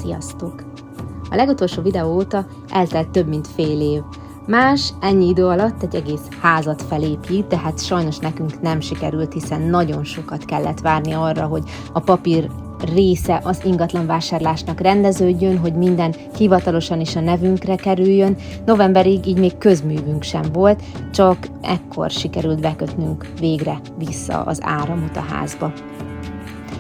Sziasztok! A legutolsó videó óta eltelt több mint fél év. Más ennyi idő alatt egy egész házat felépít, de hát sajnos nekünk nem sikerült, hiszen nagyon sokat kellett várni arra, hogy a papír része az ingatlanvásárlásnak rendeződjön, hogy minden hivatalosan is a nevünkre kerüljön. Novemberig így még közművünk sem volt, csak ekkor sikerült bekötnünk végre vissza az áramot a házba.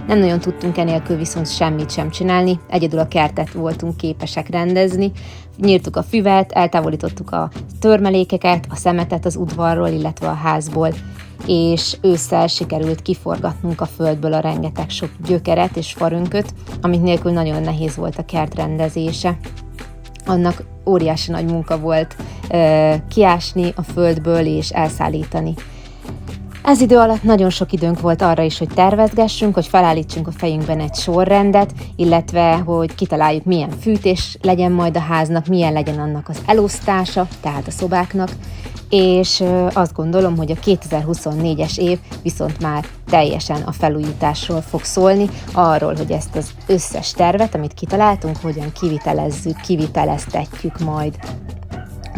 Nem nagyon tudtunk enélkül viszont semmit sem csinálni, egyedül a kertet voltunk képesek rendezni. Nyírtuk a füvet, eltávolítottuk a törmelékeket, a szemetet az udvarról, illetve a házból, és ősszel sikerült kiforgatnunk a földből a rengeteg sok gyökeret és farönköt, amik nélkül nagyon nehéz volt a kert rendezése. Annak óriási nagy munka volt kiásni a földből és elszállítani. Ez idő alatt nagyon sok időnk volt arra is, hogy tervezgessünk, hogy felállítsunk a fejünkben egy sorrendet, illetve hogy kitaláljuk, milyen fűtés legyen majd a háznak, milyen legyen annak az elosztása, tehát a szobáknak, és azt gondolom, hogy a 2024-es év viszont már teljesen a felújításról fog szólni, arról, hogy ezt az összes tervet, amit kitaláltunk, hogyan kiviteleztetjük majd.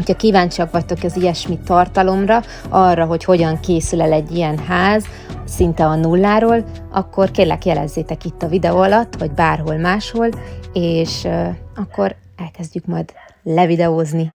Ha kíváncsiak vagytok az ilyesmi tartalomra, arra, hogy hogyan készül el egy ilyen ház, szinte a nulláról, akkor kérlek jelezzétek itt a videó alatt, vagy bárhol máshol, és akkor elkezdjük majd levideózni.